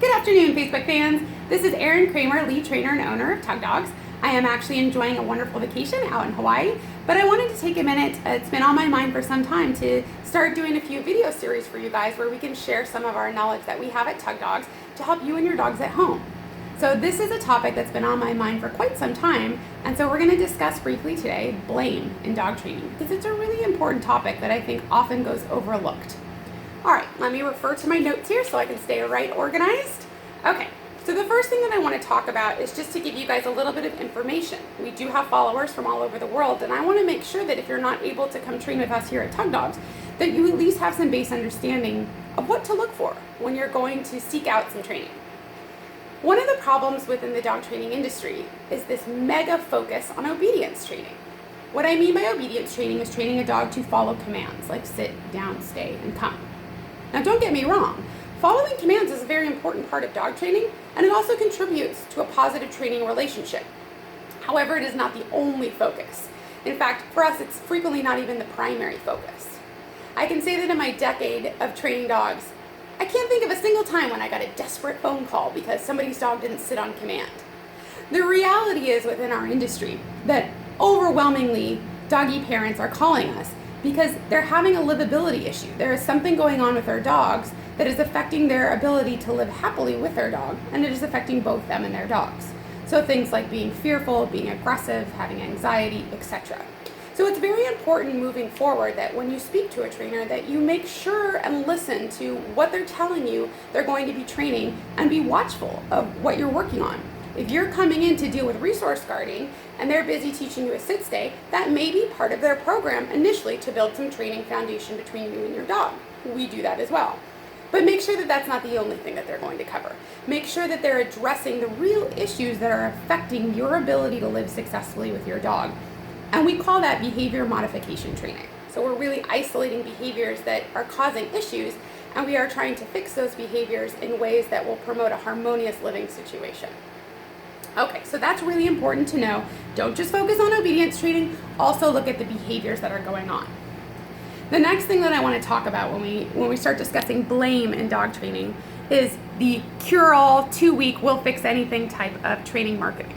Good afternoon, Facebook fans. This is Erin Kramer, lead trainer and owner of Tug Dogs. I am actually enjoying a wonderful vacation out in Hawaii, but I wanted to take a minute, it's been on my mind for some time, to start doing a few video series for you guys where we can share some of our knowledge that we have at Tug Dogs to help you and your dogs at home. So this is a topic that's been on my mind for quite some time, and so we're going to discuss briefly today blame in dog training, because it's a really important topic that I think often goes overlooked. All right, let me refer to my notes here so I can stay right organized. Okay, so the first thing that I want to talk about is just to give you guys a little bit of information. We do have followers from all over the world, and I want to make sure that if you're not able to come train with us here at Tug Dogs, that you at least have some base understanding of what to look for when you're going to seek out some training. One of the problems within the dog training industry is this mega focus on obedience training. What I mean by obedience training is training a dog to follow commands like sit, down, stay, and come. Now don't get me wrong, following commands is a very important part of dog training, and it also contributes to a positive training relationship. However, it is not the only focus. In fact, for us, it's frequently not even the primary focus. I can say that in my decade of training dogs, I can't think of a single time when I got a desperate phone call because somebody's dog didn't sit on command. The reality is within our industry that overwhelmingly doggy parents are calling us because they're having a livability issue. There is something going on with their dogs that is affecting their ability to live happily with their dog, and it is affecting both them and their dogs. So things like being fearful, being aggressive, having anxiety, etc. So it's very important moving forward that when you speak to a trainer that you make sure and listen to what they're telling you they're going to be training and be watchful of what you're working on. If you're coming in to deal with resource guarding and they're busy teaching you a sit-stay, that may be part of their program initially to build some training foundation between you and your dog. We do that as well. But make sure that that's not the only thing that they're going to cover. Make sure that they're addressing the real issues that are affecting your ability to live successfully with your dog. And we call that behavior modification training. So we're really isolating behaviors that are causing issues, and we are trying to fix those behaviors in ways that will promote a harmonious living situation. Okay, so that's really important to know. Don't just focus on obedience training, also look at the behaviors that are going on. The next thing that I want to talk about when we start discussing blame in dog training is the cure-all, 2-week, will fix anything type of training marketing.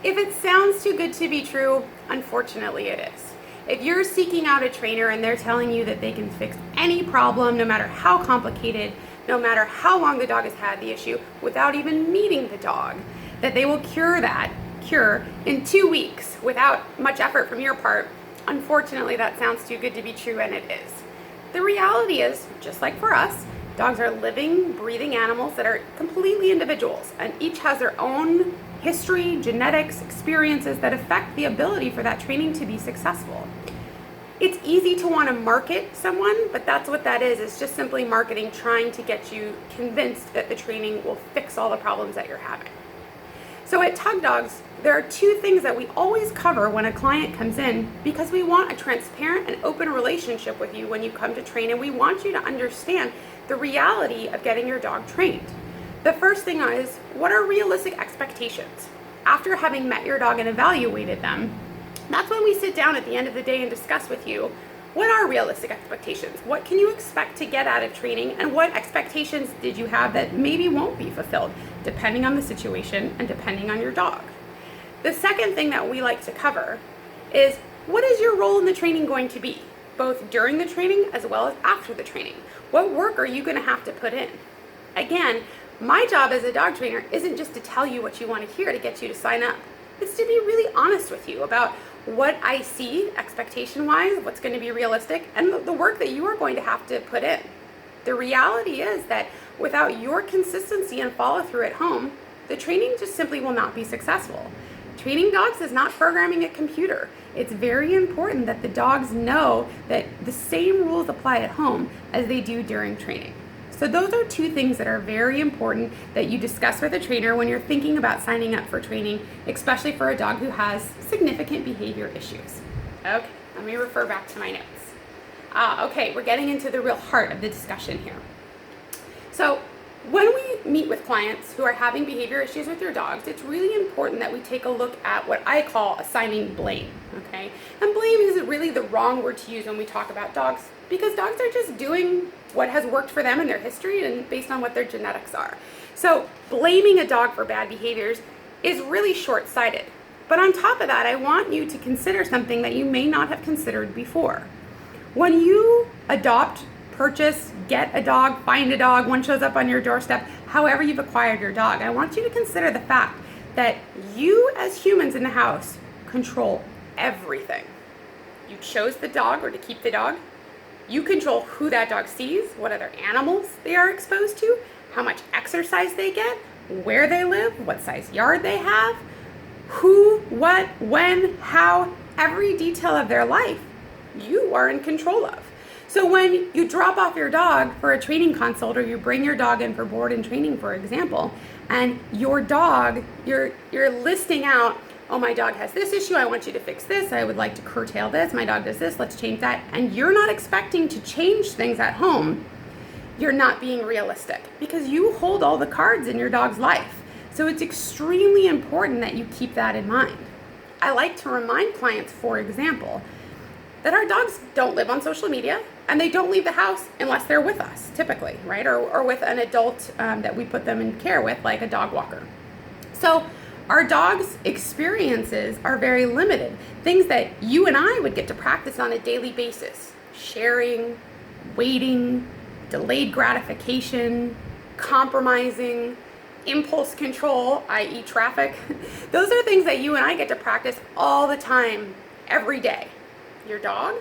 If it sounds too good to be true, unfortunately it is. If you're seeking out a trainer and they're telling you that they can fix any problem, no matter how complicated, no matter how long the dog has had the issue, without even meeting the dog, that they will cure in 2 weeks without much effort from your part, unfortunately that sounds too good to be true, and it is. The reality is, just like for us, dogs are living, breathing animals that are completely individuals, and each has their own history, genetics, experiences that affect the ability for that training to be successful. It's easy to want to market someone, but that's what that is. It's just simply marketing, trying to get you convinced that the training will fix all the problems that you're having. So at Tug Dogs, there are 2 things that we always cover when a client comes in, because we want a transparent and open relationship with you when you come to train, and we want you to understand the reality of getting your dog trained. The first thing is, what are realistic expectations? After having met your dog and evaluated them, that's when we sit down at the end of the day and discuss with you, what are realistic expectations? What can you expect to get out of training, and what expectations did you have that maybe won't be fulfilled, depending on the situation and depending on your dog? The second thing that we like to cover is, what is your role in the training going to be, both during the training as well as after the training? What work are you going to have to put in? Again, my job as a dog trainer isn't just to tell you what you want to hear to get you to sign up. It's to be really honest with you about what I see expectation-wise, what's going to be realistic, and the work that you are going to have to put in. The reality is that without your consistency and follow-through at home, the training just simply will not be successful. Training dogs is not programming a computer. It's very important that the dogs know that the same rules apply at home as they do during training. So those are 2 things that are very important that you discuss with a trainer when you're thinking about signing up for training, especially for a dog who has significant behavior issues. Okay, let me refer back to my notes. Okay, we're getting into the real heart of the discussion here. So when we meet with clients who are having behavior issues with their dogs, it's really important that we take a look at what I call assigning blame, okay? And blame is really the wrong word to use when we talk about dogs, because dogs are just doing what has worked for them in their history and based on what their genetics are. So blaming a dog for bad behaviors is really short-sighted. But on top of that, I want you to consider something that you may not have considered before. When you adopt, purchase, get a dog, find a dog, one shows up on your doorstep, however you've acquired your dog, I want you to consider the fact that you as humans in the house control everything. You chose the dog or to keep the dog. You control who that dog sees, what other animals they are exposed to, how much exercise they get, where they live, what size yard they have, who, what, when, how, every detail of their life you are in control of. So when you drop off your dog for a training consult, or you bring your dog in for board and training, for example, and your dog, you're listing out, oh, my dog has this issue, I want you to fix this, I would like to curtail this, my dog does this, let's change that, and you're not expecting to change things at home, you're not being realistic, because you hold all the cards in your dog's life. So it's extremely important that you keep that in mind. I like to remind clients, for example, that our dogs don't live on social media and they don't leave the house unless they're with us, typically, right? Or with an adult that we put them in care with, like a dog walker. So our dogs' experiences are very limited. Things that you and I would get to practice on a daily basis: sharing, waiting, delayed gratification, compromising, impulse control, i.e. traffic. Those are things that you and I get to practice all the time, every day. Your dog,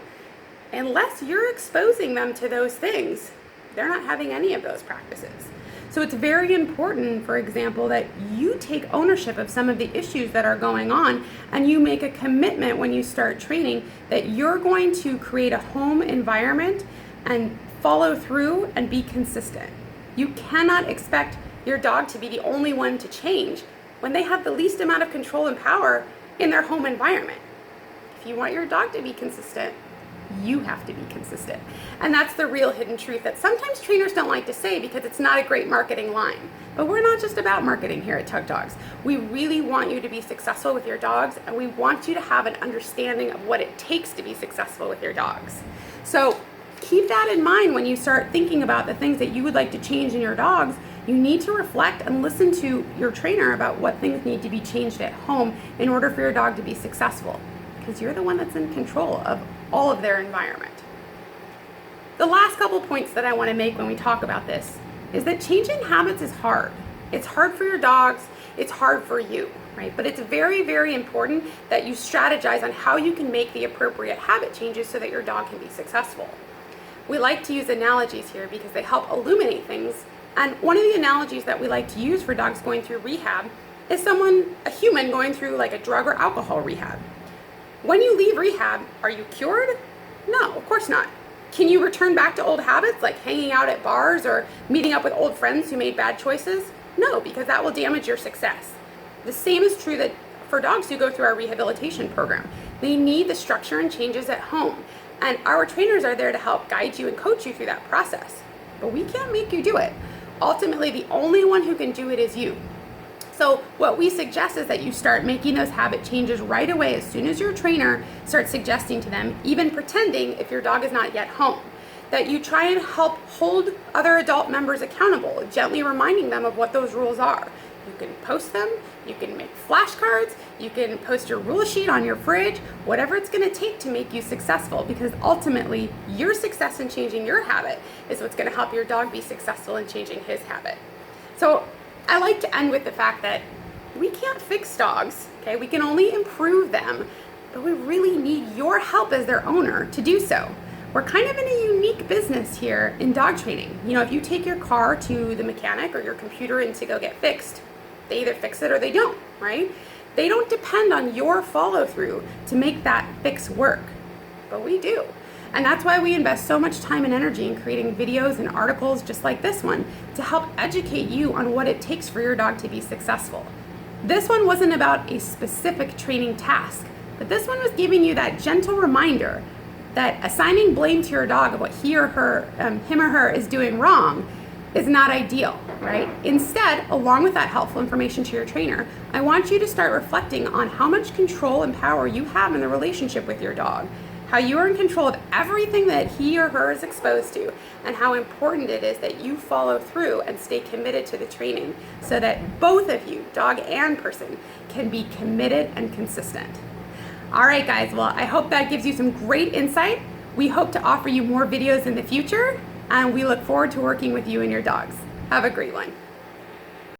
unless you're exposing them to those things, they're not having any of those practices. So it's very important, for example, that you take ownership of some of the issues that are going on, and you make a commitment when you start training that you're going to create a home environment and follow through and be consistent. You cannot expect your dog to be the only one to change when they have the least amount of control and power in their home environment. If you want your dog to be consistent, you have to be consistent. And that's the real hidden truth that sometimes trainers don't like to say because it's not a great marketing line. But we're not just about marketing here at Tug Dogs. We really want you to be successful with your dogs, and we want you to have an understanding of what it takes to be successful with your dogs. So keep that in mind when you start thinking about the things that you would like to change in your dogs. You need to reflect and listen to your trainer about what things need to be changed at home in order for your dog to be successful, because you're the one that's in control of all of their environment. The last couple points that I want to make when we talk about this is that changing habits is hard. It's hard for your dogs, it's hard for you, right? But it's very, very important that you strategize on how you can make the appropriate habit changes so that your dog can be successful. We like to use analogies here because they help illuminate things. And one of the analogies that we like to use for dogs going through rehab is a human going through like a drug or alcohol rehab. When you leave rehab, are you cured? No, of course not. Can you return back to old habits like hanging out at bars or meeting up with old friends who made bad choices? No, because that will damage your success. The same is true that for dogs who go through our rehabilitation program. They need the structure and changes at home. And our trainers are there to help guide you and coach you through that process. But we can't make you do it. Ultimately, the only one who can do it is you. So what we suggest is that you start making those habit changes right away as soon as your trainer starts suggesting to them, even pretending if your dog is not yet home. That you try and help hold other adult members accountable, gently reminding them of what those rules are. You can post them, you can make flashcards, you can post your rule sheet on your fridge, whatever it's going to take to make you successful, because ultimately your success in changing your habit is what's going to help your dog be successful in changing his habit. So I like to end with the fact that we can't fix dogs, okay? We can only improve them, but we really need your help as their owner to do so. We're kind of in a unique business here in dog training. You know, if you take your car to the mechanic or your computer in to go get fixed, they either fix it or they don't, right? They don't depend on your follow through to make that fix work, but we do. And that's why we invest so much time and energy in creating videos and articles just like this one to help educate you on what it takes for your dog to be successful. This one wasn't about a specific training task, but this one was giving you that gentle reminder that assigning blame to your dog of what him or her is doing wrong is not ideal, right? Instead, along with that helpful information to your trainer, I want you to start reflecting on how much control and power you have in the relationship with your dog. how you are in control of everything that he or her is exposed to, and how important it is that you follow through and stay committed to the training so that both of you, dog and person, can be committed and consistent. All right, guys, well, I hope that gives you some great insight. We hope to offer you more videos in the future, and we look forward to working with you and your dogs. Have a great one.